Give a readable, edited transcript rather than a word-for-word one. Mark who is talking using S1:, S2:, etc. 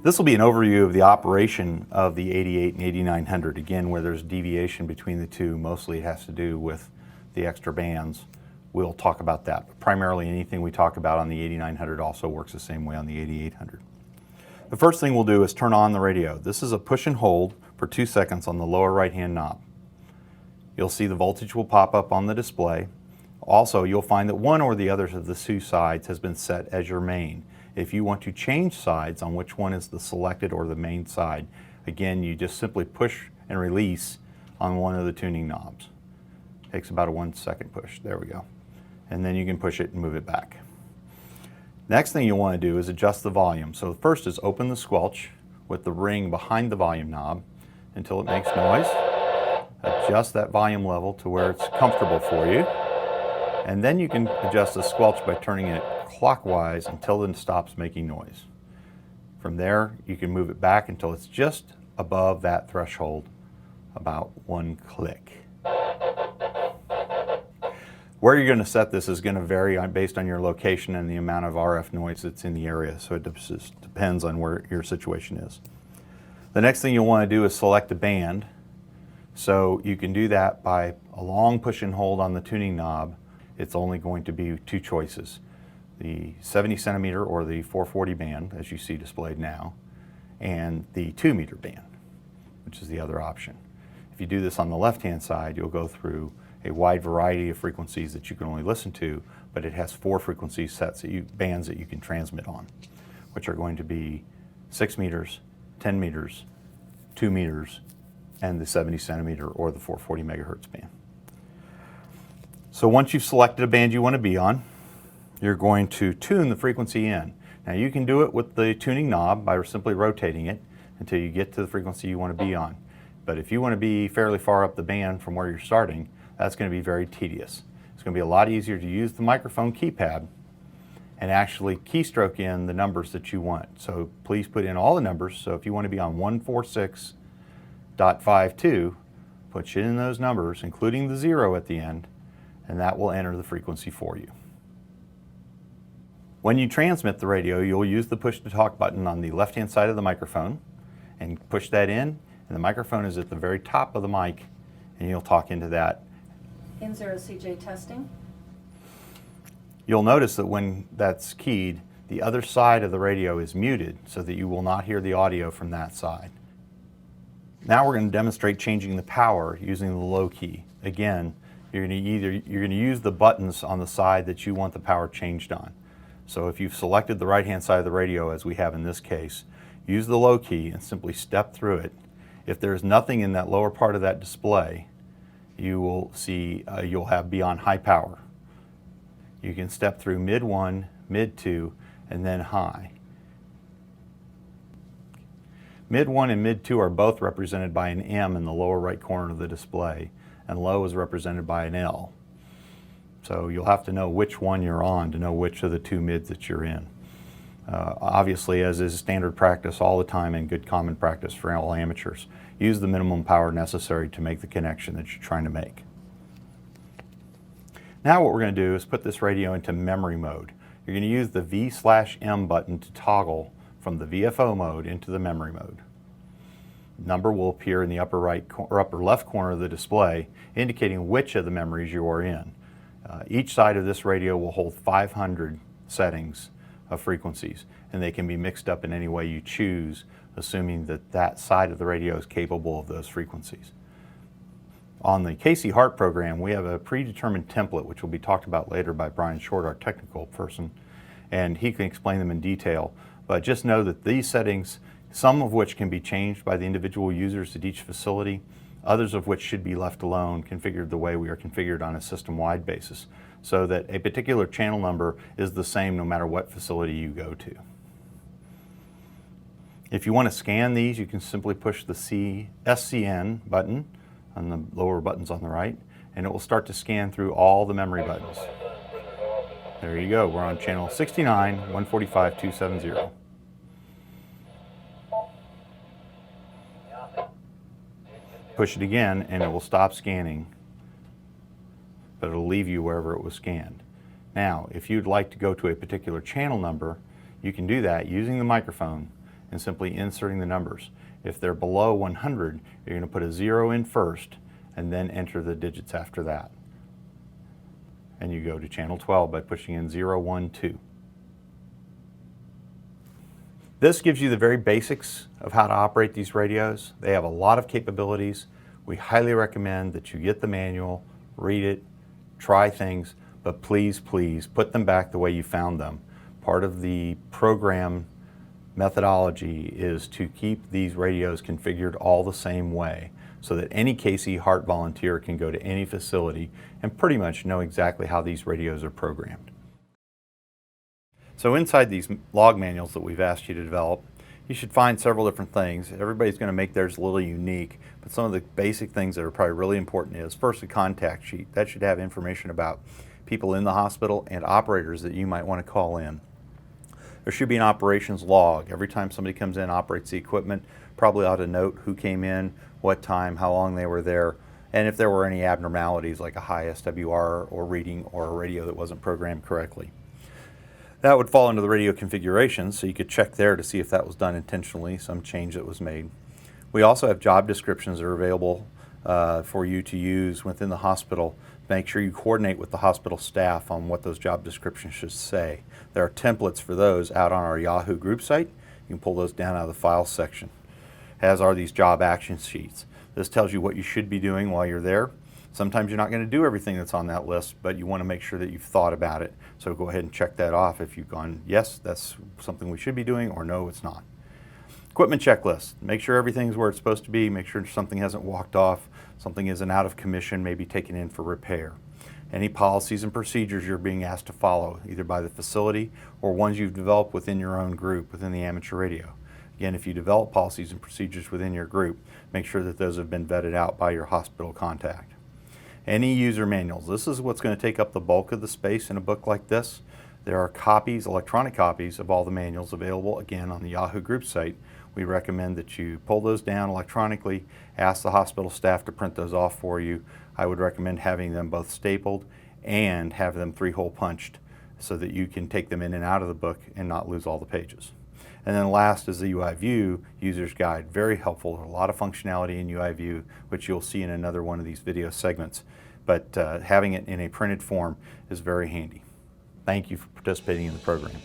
S1: This will be an overview of the operation of the 88 and 8900. Again, where there's deviation between the two, mostly it has to do with the extra bands. We'll talk about that. But primarily anything we talk about on the 8900 also works the same way on the 8800. The first thing we'll do is turn on the radio. This is a push and hold for 2 seconds on the lower right hand knob. You'll see the voltage will pop up on the display. Also, you'll find that one or the other of the two sides has been set as your main. If you want to change sides on which one is the selected or the main side, again, you just simply push and release on one of the tuning knobs. Takes about a 1 second push. There we go. And then you can push it and move it back. Next thing you'll want to do is adjust the volume. So first is open the squelch with the ring behind the volume knob until it makes noise. Adjust that volume level to where it's comfortable for you. And then you can adjust the squelch by turning it clockwise until it stops making noise. From there, you can move it back until it's just above that threshold, about 1 click. Where you're going to set this is going to vary based on your location and the amount of RF noise that's in the area, so it just depends on where your situation is. The next thing you'll want to do is select a band. So you can do that by a long push and hold on the tuning knob. It's only going to be 2 choices, the 70 centimeter or the 440 band, as you see displayed now, and the 2 meter band, which is the other option. If you do this on the left-hand side, you'll go through a wide variety of frequencies that you can only listen to, but it has 4 frequency sets, bands that you can transmit on, which are going to be 6 meters, 10 meters, 2 meters, and the 70 centimeter or the 440 megahertz band. So once you've selected a band you want to be on, you're going to tune the frequency in. Now you can do it with the tuning knob by simply rotating it until you get to the frequency you want to be on. But if you want to be fairly far up the band from where you're starting, that's going to be very tedious. It's going to be a lot easier to use the microphone keypad and actually keystroke in the numbers that you want. So please put in all the numbers. So if you want to be on 146.52, put in those numbers, including the 0 at the end, and that will enter the frequency for you. When you transmit the radio, you'll use the push to talk button on the left-hand side of the microphone and push that in, and the microphone is at the very top of the mic, and you'll talk into that.
S2: N0CJ testing.
S1: You'll notice that when that's keyed, the other side of the radio is muted so that you will not hear the audio from that side. Now we're going to demonstrate changing the power using the low key. Again, you're going to use the buttons on the side that you want the power changed on. So if you've selected the right-hand side of the radio, as we have in this case, use the low key and simply step through it. If there's nothing in that lower part of that display, you will see you'll have be on high power. You can step through mid 1, mid 2, and then high. Mid 1 and mid 2 are both represented by an M in the lower right corner of the display, and low is represented by an L. So you'll have to know which one you're on to know which of the 2 mids that you're in. Obviously, as is standard practice all the time and good common practice for all amateurs, use the minimum power necessary to make the connection that you're trying to make. Now what we're going to do is put this radio into memory mode. You're going to use the V/M button to toggle from the VFO mode into the memory mode. Number will appear in the upper right or upper left corner of the display, indicating which of the memories you are in. Each side of this radio will hold 500 settings of frequencies, and they can be mixed up in any way you choose, assuming that that side of the radio is capable of those frequencies. On the KC Hart program, we have a predetermined template, which will be talked about later by Brian Short, our technical person, and he can explain them in detail. But just know that these settings, some of which can be changed by the individual users at each facility, others of which should be left alone, configured the way we are configured on a system-wide basis, so that a particular channel number is the same no matter what facility you go to. If you want to scan these, you can simply push the SCN button on the lower buttons on the right, and it will start to scan through all the memory buttons. There you go, we're on channel 69, 145.270. Push it again and it will stop scanning, but it'll leave you wherever it was scanned. Now, if you'd like to go to a particular channel number, you can do that using the microphone and simply inserting the numbers. If they're below 100, you're going to put a 0 in first and then enter the digits after that. And you go to channel 12 by pushing in 0, 1, 2. This gives you the very basics of how to operate these radios. They have a lot of capabilities. We highly recommend that you get the manual, read it, try things, but please, please put them back the way you found them. Part of the program methodology is to keep these radios configured all the same way so that any KC Heart volunteer can go to any facility and pretty much know exactly how these radios are programmed. So inside these log manuals that we've asked you to develop, you should find several different things. Everybody's going to make theirs a little unique, but some of the basic things that are probably really important is first a contact sheet. That should have information about people in the hospital and operators that you might want to call in. There should be an operations log. Every time somebody comes in, operates the equipment, probably ought to note who came in, what time, how long they were there, and if there were any abnormalities like a high SWR or reading or a radio that wasn't programmed correctly. That would fall into the radio configuration, so you could check there to see if that was done intentionally, some change that was made. We also have job descriptions that are available for you to use within the hospital. Make sure you coordinate with the hospital staff on what those job descriptions should say. There are templates for those out on our Yahoo group site. You can pull those down out of the files section, as are these job action sheets. This tells you what you should be doing while you're there. Sometimes you're not going to do everything that's on that list, but you want to make sure that you've thought about it. So go ahead and check that off if you've gone, yes, that's something we should be doing, or no, it's not. Equipment checklist. Make sure everything's where it's supposed to be. Make sure something hasn't walked off, something isn't out of commission, maybe taken in for repair. Any policies and procedures you're being asked to follow, either by the facility or ones you've developed within your own group, within the amateur radio. Again, if you develop policies and procedures within your group, make sure that those have been vetted out by your hospital contact. Any user manuals. This is what's going to take up the bulk of the space in a book like this. There are copies, electronic copies of all the manuals available, again, on the Yahoo group site. We recommend that you pull those down electronically, ask the hospital staff to print those off for you. I would recommend having them both stapled and have them 3-hole punched so that you can take them in and out of the book and not lose all the pages. And then last is the UIView User's Guide. Very helpful. A lot of functionality in UIView, which you'll see in another one of these video segments. But having it in a printed form is very handy. Thank you for participating in the program.